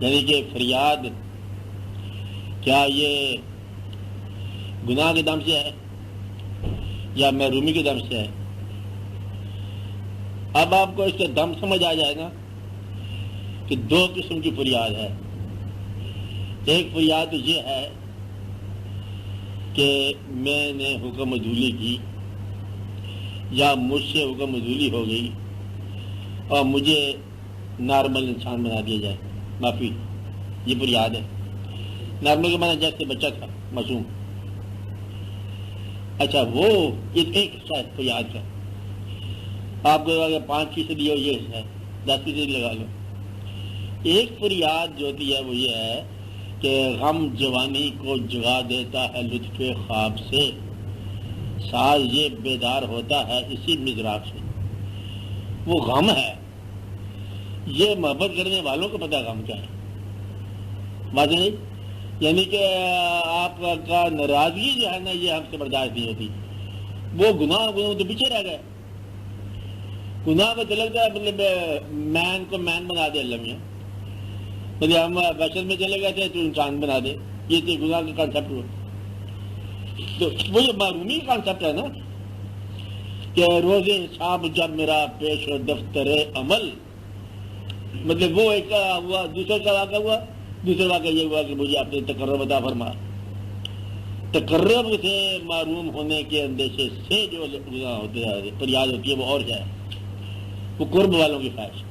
یعنی کہ فریاد کیا یہ گناہ کے دم سے ہے یا محرومی کے دم سے ہے؟ اب آپ کو اس کا دم سمجھ آ جائے نا کہ دو قسم کی فریاد ہے. ایک فریاد تو یہ ہے کہ میں نے حکم عدولی کی یا مجھ سے حکم عدولی ہو گئی اور مجھے نارمل انسان بنا دیا جائے، معافی، یہ فریاد ہے. نارمل کے معنی جیسے بچہ تھا، معصوم. اچھا، وہ ایک حصہ ہے فریاد کا. آپ کو اگر 5% ہو یہ حصہ ہے، 10% لگا لو. ایک فریاد جو ہوتی ہے وہ یہ ہے کہ غم جوانی کو جگا دیتا ہے لطف خواب سے، ساز یہ بیدار ہوتا ہے اسی مضراب سے. وہ غم ہے، یہ محبت کرنے والوں کو پتہ غم کیا ہے. واضح نہیں؟ یعنی کہ آپ کا ناراضگی جو ہے نا یہ ہم سے برداشت نہیں ہوتی. وہ گناہ تو پیچھے رہ گئے. گناہ کو لگتا ہے مطلب مین کو مین بنا دے اللہ میاں، مطلب ہم بشر میں چلے گئے تھے تو انسان بنا دے. یہ تو گناہ کا کانسیپٹ ہوا. تو وہ جو معرومی کانسیپٹ ہے نا کہ روز حساب جب میرا پیش و دفتر عمل، مطلب وہ ایک ہوا. دوسرا کا واقعہ ہوا. دوسرا واقعہ یہ ہوا کہ مجھے اپنے تقرب عطا فرما. تقرب سے معروم ہونے کے اندیشے سے جو گناہ ہوتے ہیں، فریاد ہوتی ہے وہ اور کیا ہے؟ وہ قرب والوں کی خواہش.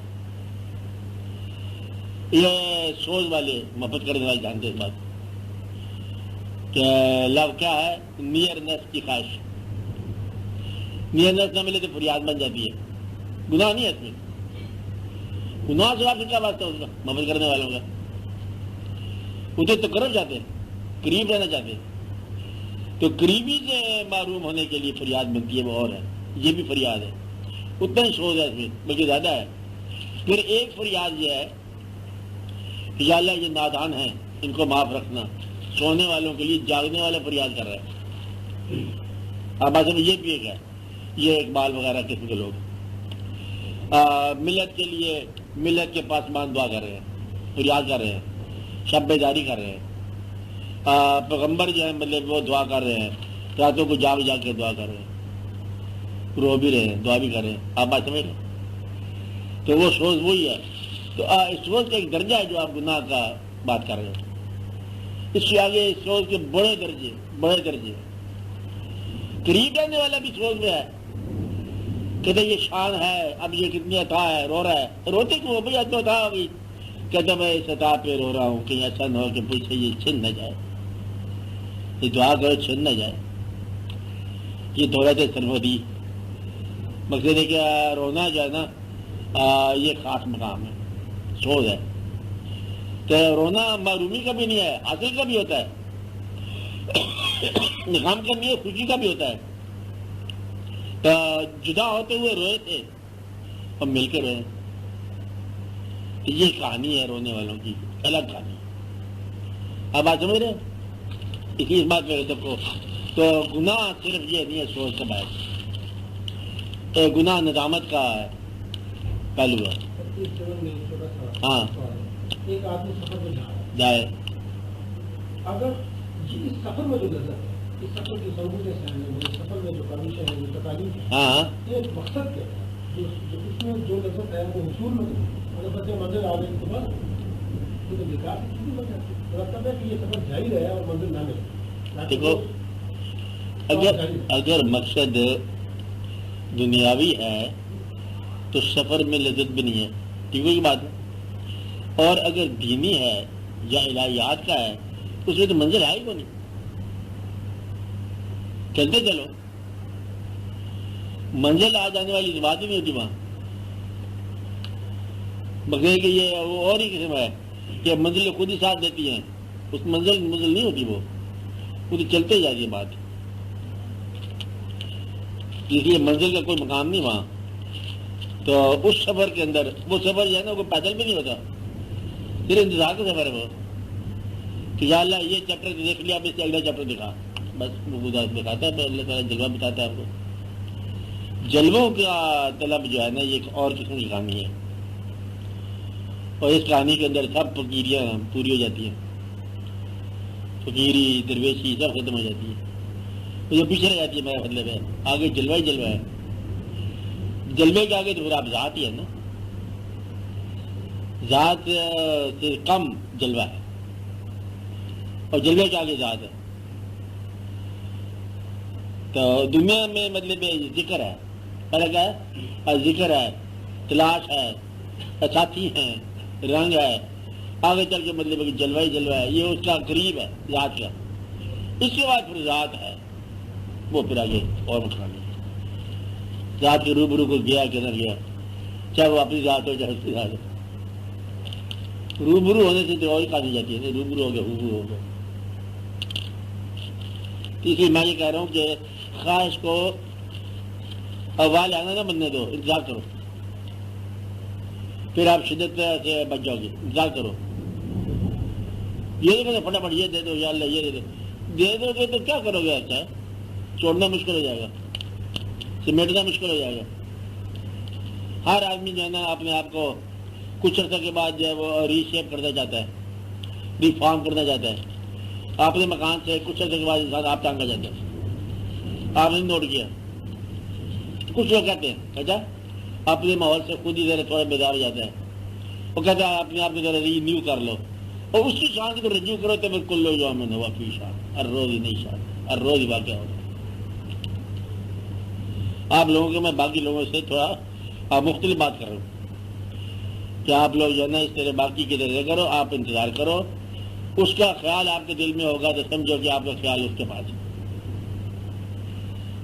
یہ سوز والے محبت کرنے والے جانتے اس بات کہ لو کیا ہے؟ نیئرنیس کی خواہش. نیئرنیس نہ ملے تو فریاد بن جاتی ہے. گناہ نہیں ہے اس میں. گناہ سے آپ سے کیا واسطہ اس کا محبت کرنے والوں کا؟ وہ تو تقرب چاہتے ہیں، قریب رہنا چاہتے ہیں. تو قریبی سے معروم ہونے کے لیے فریاد بنتی ہے، وہ اور ہے. یہ بھی فریاد ہے، اتنا ہی سوز ہے اس میں، بلکہ زیادہ ہے. پھر ایک فریاد یہ ہے کہ یا اللہ یہ نادان ہیں، ان کو معاف رکھنا. سونے والوں کے لیے جاگنے والے فریاد کر رہے ہیں. اب اصل یہ بھی ایک ہے، یہ اقبال وغیرہ قسم کے لوگ ملت کے لیے، ملت کے پاسمان دعا کر رہے ہیں، فریاد کر رہے ہیں، شب بیداری کر رہے ہیں. پیغمبر جو ہے مطلب وہ دعا کر رہے ہیں، راتوں کو جاگ جاگ کے دعا کر رہے ہیں، رو بھی رہے ہیں، دعا بھی کر رہے ہیں. آپ بات سمجھ رہے ہیں؟ تو وہ سوز وہی ہے. تو اس سوز کا ایک درجہ ہے جو آپ گناہ کا بات کر رہے ہیں. اس سے آگے سوز کے بڑے درجے قریب رہنے والا بھی سوز میں ہے. کہتے یہ شان ہے، اب یہ کتنی عطا ہے، رو رہا ہے. روتے کیوں بھائی؟ عطا تھا ابھی. کہتا میں اس عطا پہ رو رہا ہوں کہ ایسا نہ ہو کہ پیچھے یہ چھن نہ جائے. یہ دعا کرو چھن نہ جائے. یہ دولت سرمدی. مقصد ہے کہ رونا جو ہے نا یہ خاص مقام ہے، سوز ہے. تو رونا معرومی کا بھی نہیں ہے، حاصل کا بھی ہوتا ہے. غم کا نہیں ہے، خوشی کا بھی ہوتا ہے. جدا ہوتے ہوئے روئے تھے اور مل کے روئے. یہ کہانی ہے رونے والوں کی، الگ کہانی. اب آپ سمجھ رہے ہیں؟ اسی اس بات میں سب کو. تو گناہ صرف یہ نہیں ہے سوچ کا باعث، گناہ ندامت کا پہلو ہے. ہاں ایک آدمی سفر میں جائے، اگر اس سفر میں جو لذت ہے، اس سفر کی ضرورت ہے، سفر میں جو پرمیشن ہے، جو تکالیف ہے، ہاں یہ مقصد کیا ہے؟ اس میں جو لذت ہے وہ حصول میں اگر بچے منزل آ گئے تو بس تو بیکار سے چھوٹی بن جاتی ہے. مطلب ہے کہ یہ سفر جاری رہے اور منزل نہ ملے. دیکھو اگر مقصد دنیاوی ہے تو سفر میں لذت بھی نہیں ہے. ٹھیک ہے بات ہے. اور اگر دینی ہے یا الہیات کا ہے اس میں تو منزل ہے ہی کو نہیں. چلتے چلو، منزل آ جانے والی بات ہی نہیں ہوتی وہاں. مگر کہ یہ وہ اور ہی قسم ہے کہ منزل خود ہی ساتھ دیتی ہیں. اس منزل نہیں ہوتی، وہ تو چلتے جا رہی ہے بات. اس لیے منزل کا کوئی مقام نہیں وہاں. تو اس سفر کے اندر وہ سفر جو ہے نا وہ پیدل بھی نہیں ہوتا، پھر انتظار کا سفر ہے وہ کہ یا اللہ یہ چیپٹر دیکھ لیا، اب اس سے اگلا چیپٹر دکھا. بس وہ دکھاتا ہے، اللہ تعالیٰ جلوہ بتاتا ہے آپ کو. جلووں کا طلب جو ہے نا یہ ایک اور قسم کی کہانی ہے. اور اس کہانی کے اندر سب فقیریاں پوری ہو جاتی ہیں، فقیری درویشی سب ختم ہو جاتی ہے، تو یہ پیچھے رہ جاتی ہے، میرا مطلب ہے آگے جلوہ ہی جلوہ ہے، جلوے کے آگے تو پھر آپ ذات ہی ہے نا، ذات سے کم جلوہ ہے اور جلوے کے آگے ذات ہے. تو دنیا میں مطلب ذکر ہے، فرق ہے، ذکر ہے، تلاش ہے، ساتھی ہیں، رنگ ہے، آگے چل کے مطلب ہے کہ جلوہ ہی جلوہ ہے، یہ اس کا قریب ہے ذات کا. اس کے بعد پھر ذات ہے، وہ پھر آگے اور مقام ہے. ذات کے روبرو کو گیا کہ نہ گیا، چاہے وہ اپنی ذات ہو چاہے اس کی ذات ہو، روبرو ہونے سے تو اور ہی کاٹی جاتی ہے، روبرو ہو گیا روبرو ہو گیا. اس لیے میں یہ کہہ رہا ہوں کہ خواہش کو اول آنا نہ بننے دو، انتظار کرو، پھر آپ شدت سے بچ جاؤ گے. انتظار کرو، یہ نہیں کہ فٹافٹ یہ دے دو یا اللہ یہ دے دو گے تو کیا کرو گے؟ اچھا چھوڑنا مشکل ہو جائے گا، سمیٹنا مشکل ہو جائے گا. ہر آدمی جو ہے نا اپنے آپ کو کچھ عرصے کے بعد جو ہے وہ ری شیپ کرنا چاہتا ہے، ریفارم کرنا چاہتا ہے. اپنے مکان سے کچھ عرصے کے بعد انسان آپ ٹانگا جاتا ہے. آپ نے نوٹ کیا کچھ لوگ کہتے ہیں اچھا اپنے ماحول سے خود ہی ذرا تھوڑا بیدار ہو جاتا ہے، وہ کہتا ہے اپنے آپ کو ذرا ری نیو کر لو اور اس کی شان کو رجوع کرو تو بالکل لو جو میں ہوا کی شان، ہر روز ہی نئی شان، ہر روز ہی واقعہ ہوگا. آپ لوگوں کے میں باقی لوگوں سے تھوڑا مختلف بات کر رہا ہوں کہ آپ لوگ جو ہے نا اس طرح باقی کی طرح کرو، آپ انتظار کرو، اس کا خیال آپ کے دل میں ہوگا تو سمجھو کہ آپ کا خیال اس کے پاس ہے.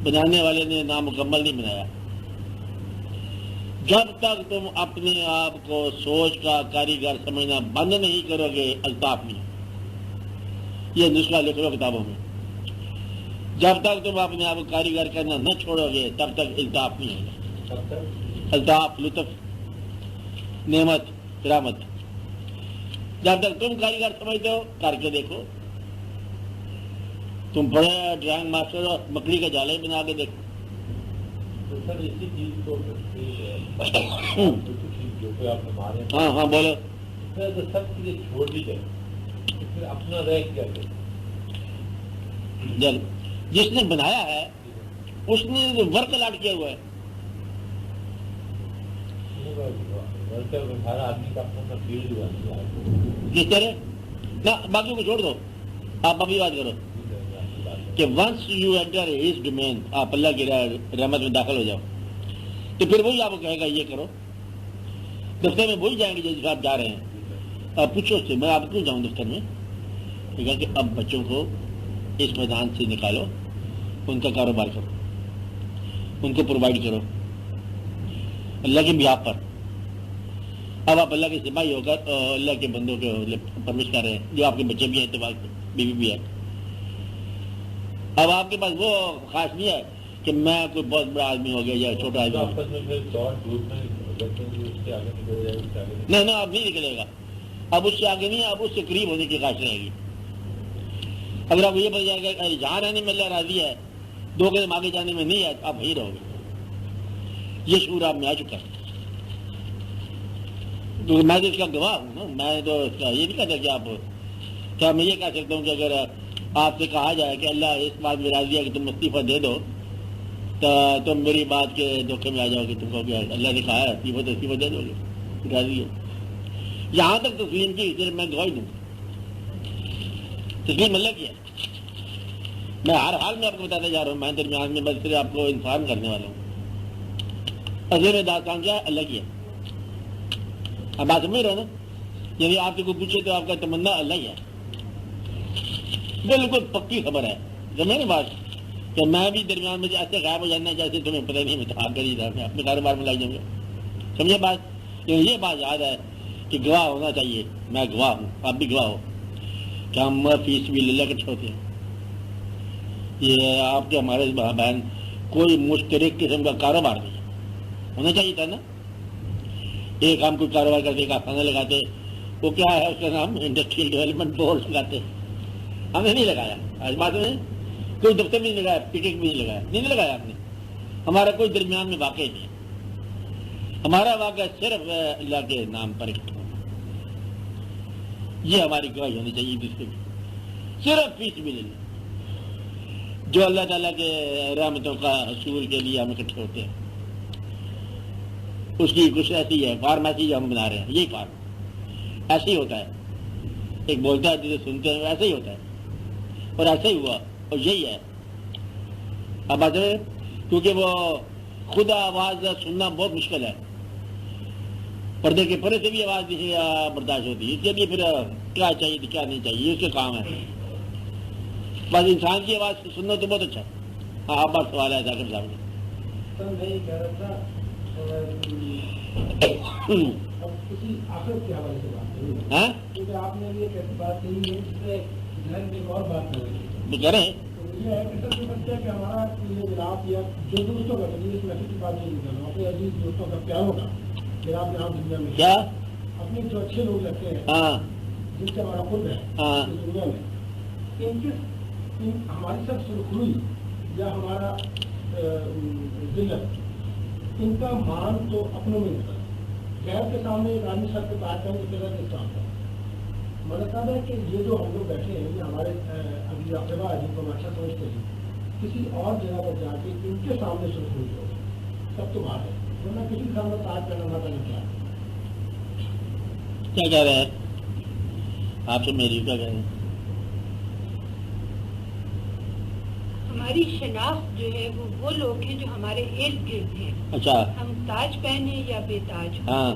بنانے والے نے نامکمل نہیں بنایا. جب تک تم اپنے آپ کو سوچ کا کاریگر سمجھنا بند نہیں کرو گے الطاف نہیں. یہ نسخہ لکھ لو کتابوں میں. جب تک تم اپنے آپ کو کاریگر کرنا نہ چھوڑو گے تب تک الطاف نہیں ہوگا. الطاف، لطف، نعمت، رحمت. جب تک تم کاریگر سمجھتے ہو کر کے دیکھو. تم بڑے ڈرائنگ ماسٹر ہو، مکڑی کا جالا ہی بنا کے دیکھو. سر اسی چیز کو ہاں ہاں بولو. تو سب چیزیں چھوڑ دی جائے تو پھر اپنا رہ کیا کرے؟ جس نے بنایا ہے اس نے ورک الاٹ کیا ہوا ہے. ہر آدمی کا اپنا فیلڈ ہوا ہے. کس طرح نہ باقیوں کو چھوڑ دو، آپ ابھی بات کرو کہ once you enter his domain, آپ اللہ کی رحمت میں داخل ہو جاؤ تو پھر وہی آپ کو کہے گا یہ کرو. دفتر میں وہی جائیں گے جیسے آپ جا رہے ہیں. آپ پوچھو اس سے میں آپ کیوں جاؤں دفتر میں؟ کہا کہ اب بچوں کو اس میدان سے نکالو، ان کا کاروبار کرو، ان کو پرووائڈ کرو اللہ کے بیاہ پر. اب آپ اللہ کے سپاہی ہو کر اللہ کے بندوں کے پرورش کر رہے ہیں، جو آپ کے بچے بھی ہیں، اتفاق سے بیوی بھی ہے. اب آپ کے پاس وہ خاص نہیں ہے کہ میں کوئی بہت بڑا آدمی ہو گیا یا چھوٹا آدمی ہو گیا. نہ اب نہیں نکلے گا. اب اس سے آگے نہیں، اب اس سے قریب ہونے کی خواہش رہے گی. اگر آپ یہ بتا جائے گا کہ جہاں رہنے میں اللہ راضی ہے، 2 قدم آگے جانے میں نہیں ہے، آپ وہیں رہو گے. یہ شعور آپ میں آ چکا ہے. تو میں تو اس کا گواہ ہوں نا. میں تو اس کا یہ نہیں کہتا کہ آپ کیا میں یہ کہہ سکتا ہوں کہ اگر آپ سے کہا جائے کہ اللہ اس بات میں راضی ہے کہ تم استعفیٰ دے دو تو تم میری بات کے دھوکے میں آ جاؤ گے. تم کو اللہ نے کہا ہے استعفیٰ دے دو گے، راضی ہے. یہاں تک تسلیم کی صرف میں گواہی دوں. تسلیم اللہ کی ہے. میں ہر حال میں آپ کو بتاتا جا رہا ہوں. میں درمیان میں بس صرف آپ کو انفارم کرنے والا ہوں. اصل میں داستان کیا ہے؟ اللہ کی ہے. اب بات سمجھ رہے ہو نا؟ یعنی آپ سے کوئی پوچھے تو آپ کا تمنا اللہ ہی ہے. بالکل پکی خبر ہے. سمجھے نا بات کہ میں بھی درمیان میں ایسے غائب ہو جانا جیسے تمہیں پتہ نہیں. میں کر ہی رہا، میں اپنے کاروبار میں لگ جاؤں گا. سمجھے بات؟ یہ بات یاد ہے کہ گواہ ہونا چاہیے. میں گواہ ہوں، آپ بھی گواہ ہو کہ ہم فی سبیل اللہ اکٹھے ہوتے ہیں. یہ آپ کے ہمارے بہن کوئی مشترک قسم کا کاروبار نہیں ہونا چاہیے تھا نا. ایک ہم کوئی کاروبار کرتے، ایک افسانہ لگاتے. وہ کیا ہے اس کا نام؟ انڈسٹریل ڈیولپمنٹ بورڈ لگاتے. ہم نے نہیں لگایا. آج بات میں کوئی دفتر بھی نہیں لگایا، پکٹ بھی نہیں لگایا. نہیں لگایا ہم نے. ہمارا کوئی درمیان میں واقع نہیں. ہمارا واقعہ صرف اللہ کے نام پر اکٹھا. یہ ہماری گواہی ہونی چاہیے دوسرے کی، صرف فی سبیل اللہ، جو اللہ تعالیٰ کے رحمتوں کا حصول کے لیے ہم اکٹھے ہوتے ہیں۔ اس کی کچھ ایسی ہے فارم، ایسی جو ہم بنا رہے ہیں، یہی فارم ایسے ہی ہوتا ہے، ایک بولتا ہے جسے سنتے ہیں ایسے ہی ہوتا ہے، اور ایسے ہی ہوا، اور یہی ہے۔ اب بات ہے کیونکہ وہ خدا آواز سننا بہت مشکل ہے، پردے کے پرے سے بھی آواز نہیں برداشت ہوتی ہے، اس کے لیے پھر کیا چاہیے کیا نہیں چاہیے، یہ اس کے کام ہے۔ بس انسان کی آواز سننا تو بہت اچھا ہے۔ ہاں آپ بات سوال ہے ذاکر صاحب سر میں یہ کہہ رہا تھا اب کسی آخرت کے حوالے سے بات کروں، ہاں کیونکہ آپ نے یہ کیسی بات کہی ہے جس سے ذہن میں ایک اور بات کر رہی ہے، وہ کریں تو یہ ہے کہ سب سے بچہ کہ ہمارا یہ جناب یا جو دوستوں کا اس محفل کی بات نہیں کر رہا ہوں، اپنے عزیز دوستوں کا پیاروں کا جناب یہاں دنیا میں کیا؟ اپنے جو اچھے لوگ لگتے ہیں ہاں جن سے ہمارا خود ہے ہاں اس دنیا میں، ہماری سب سرخروئی یا ہمارا ذلت، ان کا مان تو اپنوں میں ہوتا ہے، غیر کے سامنے ایک آدمی سب پہ بات کرنے کی جگہ کس کام کا مطلب ہے کہ یہ جو ہم لوگ بیٹھے ہیں یہ ہمارے ابھی اقتبا جن کو ہم اچھا سمجھتے ہیں، کسی اور جگہ پر جا کے ان کے سامنے سرخروئی ہو سب تو بات ہے، ورنہ کسی کے سامنے تاج کرنا تھا نہیں کیا کہہ رہے ہیں آپ سے؟ میری کیا کہہ رہے ہیں؟ ہماری شناخت جو ہے وہ لوگ ہیں جو ہمارے ارد گرد ہیں، اچھا ہم تاج پہنے یا بے تاج ہوں، ہاں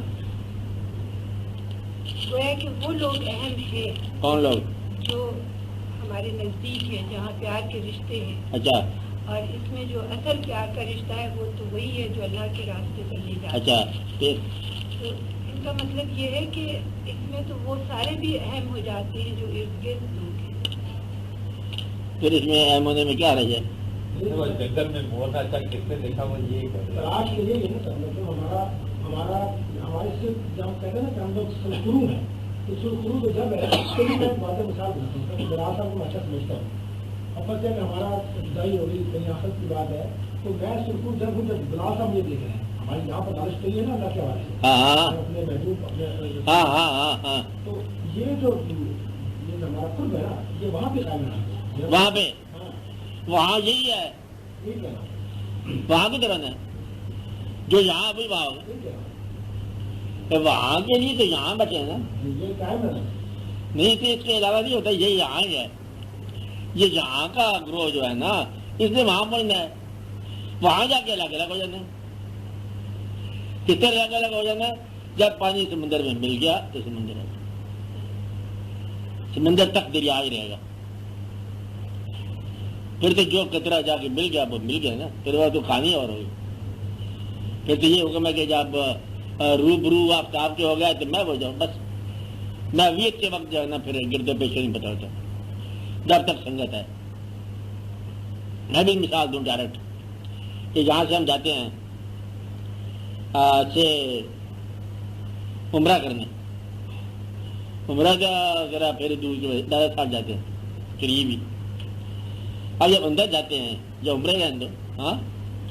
گویا کہ وہ لوگ اہم ہیں کون لوگ؟ جو ہمارے نزدیک ہیں، جہاں پیار کے رشتے ہیں، اچھا اور اس میں جو اصل پیار کا رشتہ ہے وہ تو وہی ہے جو اللہ کے راستے پر لے جاتا اچھا ہے۔ پھر تو ان کا مطلب یہ ہے کہ اس میں تو وہ سارے بھی اہم ہو جاتے ہیں جو ارد گرد لوگ ہیں۔ پھر اس میں اہم ہونے میں کیا رہ جائے؟ وہ جنگل میں موت آتا کس نے دیکھا وہ یہی کر رہا ہے۔ آج یہ ہے نا سر مطلب ہمارے سے جب ہم کہتے ہیں نا کہ ہم لوگ سرخرو ہیں، تو سرخرو تو جب ہے اس کے لیے میں باتیں مثال دیتا ہوں، بڑا صاحب کو میں اچھا سمجھتا ہوں، اب بس جب ہمارا جدائی ہو رہی کہیں آخرت کی بات ہے تو میں سرخرو جب ہوں جب بلا صاحب یہ دیکھ رہے ہیں ہماری یہاں پر دانش کہی ہے نا اللہ کے حوالے سے، ہاں ہاں اپنے محبوب اپنے ہاں ہاں ہاں ہاں تو یہ جو ہمارا خود ہے نا یہ وہاں پہ قائم ہے، وہاں پہ ہاں وہاں یہی ہے، یہ کہنا وہاں کی طرح ہے جو یہاں ابھی وہاں ہوگا، یہ کہنا تو وہاں کے لیے تو یہاں بچے ہیں نا، یہ قائم ہے نا، نہیں تو اس کے علاوہ نہیں ہوتا، یہ یہاں ہی ہے، یہ یہاں کا گروہ جو ہے نا اس نے وہاں پہنچنا ہے، وہاں جا کے الگ الگ ہو جانا ہے۔ کس طرح الگ الگ ہو جانا ہے؟ جب پانی سمندر میں مل گیا تو سمندر ہے، سمندر تک دریا ہی رہے گا، پھر تو جو قطرہ جا کے مل گیا وہ مل گیا نا، پھر وہ تو کہانی اور ہوگی، پھر تو یہ حکم ہے کہ جب روبرو آفتاب کے ہو گیا تو میں ہو جاؤں، بس میں ویت کے وقت جو ہے نا پھر گرد و پیش نہیں پتا ہوتا جب تک سنگت ہے۔ میں بھی مثال دوں ڈائریکٹ کہ جہاں سے ہم جاتے ہیں سے عمرہ کرنے، عمرہ کا ذرا پھر دور کے دادا صاحب جاتے ہیں قریبی، اور جب اندر جاتے ہیں جو عمرے کے اندر، ہاں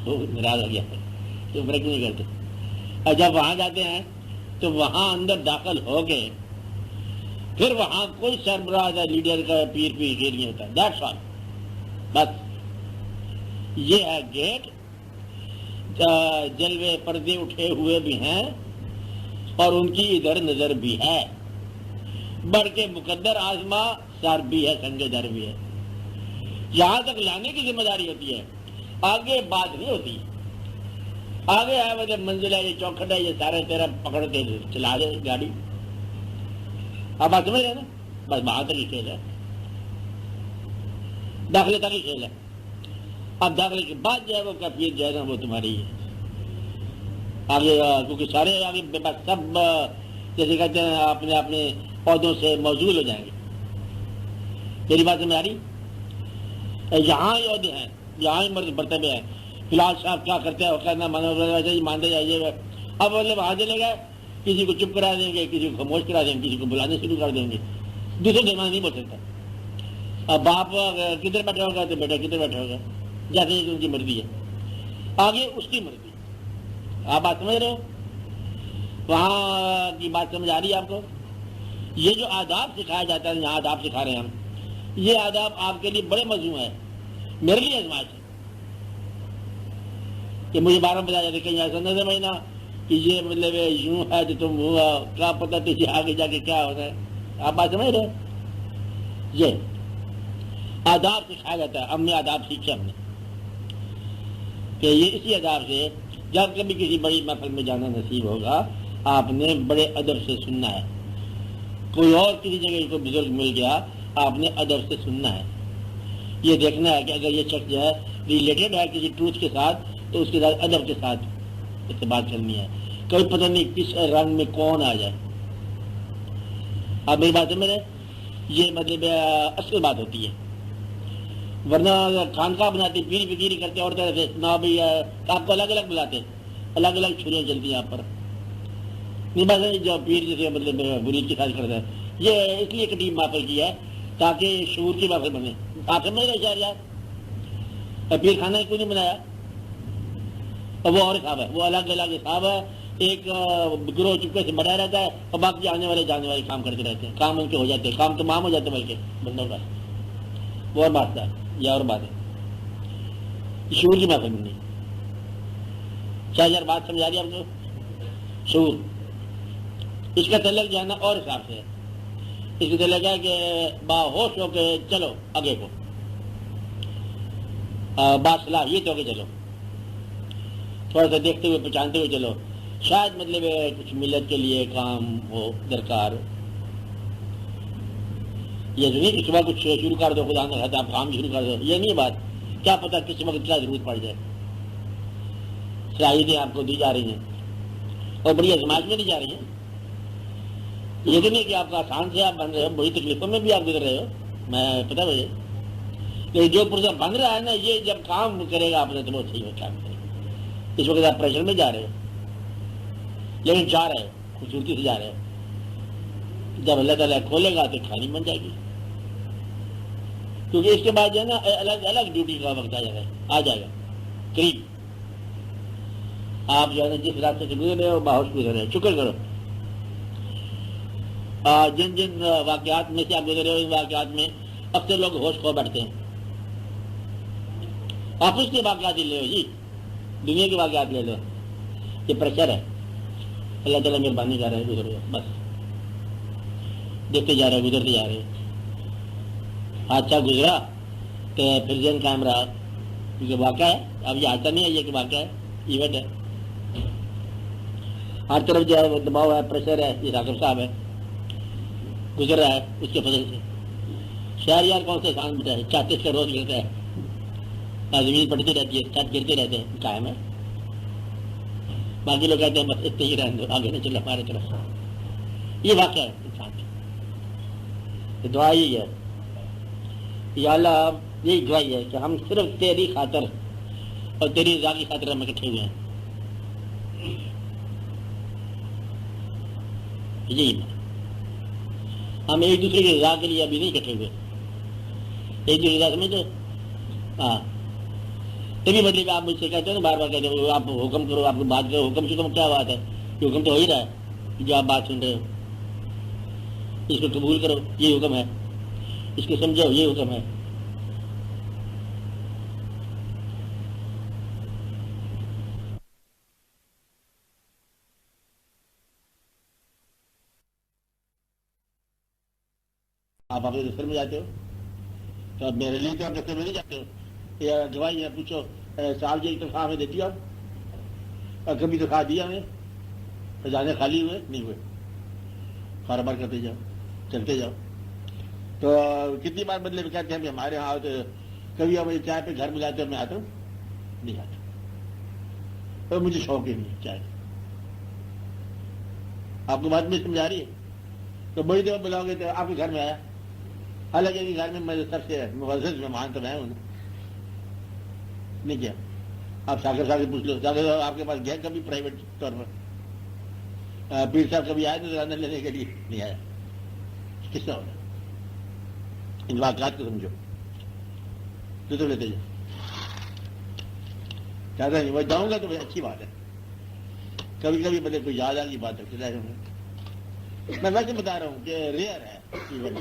وہ ناراض ہو گیا کہ عمرہ کیوں نہیں کرتے، اور جب وہاں جاتے ہیں تو وہاں اندر داخل ہو کے پھر وہاں کوئی سربراہ یا لیڈر کا پیر نہیں ہوتا، دیٹس آل، بس یہ ہے گیٹ، جلوے پردے اٹھے ہوئے بھی ہیں اور ان کی ادھر نظر بھی ہے، بڑھ کے مقدر آزما سر بھی ہے، سنگ در بھی ہے، یہاں تک لانے کی ذمہ داری ہوتی ہے، آگے بات نہیں ہوتی، آگے ہے وہ منزل ہے، یہ چوکھٹ ہے، یہ سارے تیرا پکڑ کے چلا دے گاڑی، آپ بات سمجھ رہے نا، بس وہاں تک ہی کھیل ہے، داخلے تک ہی کھیل ہے، اب داخلے کے بعد جو ہے وہ کیفیت جو ہے نا وہ تمہاری ہے، آگے کیونکہ سارے آگے بس سب جیسے کہتے ہیں اپنے اپنے پودوں سے موصول ہو جائیں گے، میری بات سمجھ آ رہی؟ یہاں ہی عہدے ہیں، یہاں ہی مرتبے ہیں، فی الحال صاحب کیا کرتے ہیں وہ کہنا مانتے جائیے، اب بولے وہاں چلے گئے، کسی کو چپ کرا دیں گے، کسی کو خاموش کرا دیں گے، کسی کو بلانے شروع کر دیں گے، دوسرے دماغ نہیں بول سکتا، اب باپ کدھر بیٹھا ہوگا تو بیٹا کدھر بیٹھا ہوگا، جیسے ان کی مرضی ہے، آگے اس کی مرضی، آپ بات سمجھ رہے ہو؟ وہاں کی بات سمجھ آ رہی ہے آپ کو؟ یہ جو آداب سکھایا جاتا ہے، یہاں آداب سکھا رہے ہیں ہم، یہ آداب آپ کے لیے بڑے مضمون ہے، میرے لیے آزمائش ہے کہ مجھے 12 بجا جاتے کہیں ایسا نہ سمجھنا کہ یہ مطلب یوں ہے تو تم ہوا کیا پتہ تجھے آگے جا کے کیا ہوتا ہے. آپ بات سمجھ رہے؟ یہ آداب سکھایا جاتا ہے، ہم نے آداب سیکھے ہم نے کہ یہ اسی آداب سے جب کبھی کسی بڑی محفل میں جانا نصیب ہوگا آپ نے بڑے ادب سے سننا ہے. کوئی اور کسی جگہ کوئی بزرگ مل گیا آپ نے ادب سے سننا ہے. یہ دیکھنا ہے کہ اگر یہ شخص جو ہے ریلیٹڈ ہے کسی ٹروتھ کے ساتھ تو اس کے ساتھ ادب کے ساتھ اس سے بات کرنی ہے. کوئی پتہ نہیں کس رنگ میں کون آ جائے. آپ میری بات سمجھ رہے؟ یہ مطلب اصل بات ہوتی ہے. ورنہ خانقاہ بناتے پیری فقیری کرتے اور طرح سے نہ بھی آپ کو الگ الگ بلاتے، الگ الگ چھریاں چلتی ہیں آپ پر. نہیں بس جو پیر جیسے مطلب مرید کی خاطر کرتا ہے، یہ اس لیے ٹیم محفل کی ہے تاکہ شعور کی محفل بنے. آپ سمجھ رہے شہر یار پیر خانہ کیوں نہیں بنایا؟ وہ اور حساب ہے، وہ الگ الگ حساب ہے. ایک گروہ چپکے سے بڑھا رہتا ہے اور باقی آنے والے جانے والے کام کرتے رہتے ہیں، کام ان کے ہو جاتے ہیں، کام تمام ہو جاتے ہیں بلکہ بندوں کا. وہ اور بات ہے، یہ اور بات ہے. شعور کی محفل بننی. شاہ یار بات سمجھا رہی آپ کو؟ شعور اس کا تعلق جو ہے نا اور حساب سے ہے. اس کا تعلق ہے کہ باہوش ہو کے چلو آگے کو، باصلاحیت ہو کے چلو، تھوڑا سا دیکھتے ہوئے پہچانتے ہوئے چلو. شاید مطلب کچھ ملت کے لیے کام ہو درکار. یہ تو نہیں کہ صبح کچھ شروع کر دو، خدا نہ خواستہ آپ کام شروع کر دو، یہ نہیں بات. کیا پتہ کس وقت کیا ضرورت پڑ جائے. صلاحیتیں آپ کو دی جا رہی ہیں اور بڑی آزمائش میں دی جا رہی ہیں. یہ تو نہیں کہ آپ کا آسان سے آپ بن رہے ہو، بڑی تکلیفوں میں بھی آپ گزر رہے ہو، میں پتہ مجھے. لیکن جو پرزہ بن رہا ہے نا، یہ جب کام کرے گا آپ نے تو بہت صحیح کام کرے گا. اس وقت آپ پریشر میں جا رہے ہو لیکن جا رہے ہو، خوبصورتی سے جا رہے ہو. جب اللہ تعالیٰ کھولے گا تو کھانی بن جائے گی. کیونکہ اس کے بعد جو ہے نا الگ الگ ڈیوٹی کا وقت آ جائے گا قریب. آپ جو ہے نا جس راستے سے گزر رہے ہو باہوش گزر رہے ہو، شکر کرو. جن جن واقعات میں سے آپ گزر رہے ہو، ان واقعات میں اکثر لوگ ہوش کھو بیٹھتے ہیں. آفس کے واقعات ہی لے لو جی، دنیا کے واقعات لے لو. یہ پریشر ہے. اللہ تعالیٰ مہربانی کر رہے ہیں، گزر رہے ہو بس، دیکھتے جا رہے ہو، گزرتے جا رہے ہو. حادثہ گزرا تو پھر ذہن قائم رہا کیونکہ واقعہ ہے. اب یہ حادثہ نہیں ہے، یہ کہ واقعہ ہے، ایونٹ ہے. ہر طرف جو ہے وہ دباؤ ہے، پریشر ہے. یہ راغب صاحب ہے، گزر رہا ہے اس کے فضل سے. شہر یار کون سے آسان بتا ہے، 34 کا روز گرتا ہے، زمین پڑتی رہتی ہے، چھت گرتے رہتے ہیں، قائم ہے. باقی لوگ کہتے ہیں بس اتنے ہی رہنے دو، آگے نہیں چلے ہمارے طرف. یہ واقعہ ہے انسان کی. دعا یہی ہے، یا اللہ یہی دعا ہے کہ ہم صرف تیری خاطر اور تیری رضا کی خاطر ہم اکٹھے ہوئے ہیں. یہی ہم ایک دوسرے کی رضا کے لیے ابھی نہیں اکٹھے ہوئے. ایک دوسرے رضا سمجھتے؟ ہاں. تبھی مطلب آپ مجھ سے کہتے ہیں نا، بار بار کہتے ہو آپ حکم کرو، آپ کو بات کرو. حکم سے کیا بات ہے؟ یہ حکم تو ہو ہی رہا ہے جو آپ بات سن رہے ہو. اس کو قبول کرو، یہ حکم ہے. اس کو سمجھو، یہ حکم ہے. آپ اپنے دفتر میں جاتے ہو تو اب میرے لیے تو آپ دفتر میں نہیں جاتے ہو. یا گواہی ہے، پوچھو صاحب جی تنخواہ ہمیں دیتی ہو آپ؟ اور کبھی تنخواہ دیا ہمیں؟ خزانے خالی ہوئے نہیں ہوئے؟ کاروبار کرتے جاؤ، چلتے جاؤ. تو کتنی بار مطلب کہتے ہیں کہ ہمارے یہاں تو کبھی ہمیں چائے پہ گھر بلاتے ہو، میں آتا ہوں نہیں آتا. تو مجھے شوق ہی نہیں چائے. آپ کو بات میں سمجھا رہی ہے؟ تو بڑی دفعہ بلاؤ گے تو آپ کے گھر میں آیا، حالانکہ گھر میں میں سب سے معزز مہمان تو میں ہوں نہیں. کیا آپ ساگر صاحب سے پوچھ لو، ساگر صاحب آپ کے پاس گیا کبھی پرائیویٹ طور پر؟ پیر صاحب کبھی آئے تو رانر لینے کے لیے نہیں آیا. کس طرح ہونا؟ ان واقعات کو سمجھو تو لیتے جاؤ. چاہتا نہیں وہ جاؤں گا تو اچھی بات ہے. کبھی کبھی مطلب کوئی یاد آ گئی بات ہے میں ویسے بتا رہا ہوں کہ ریئر ہے ایون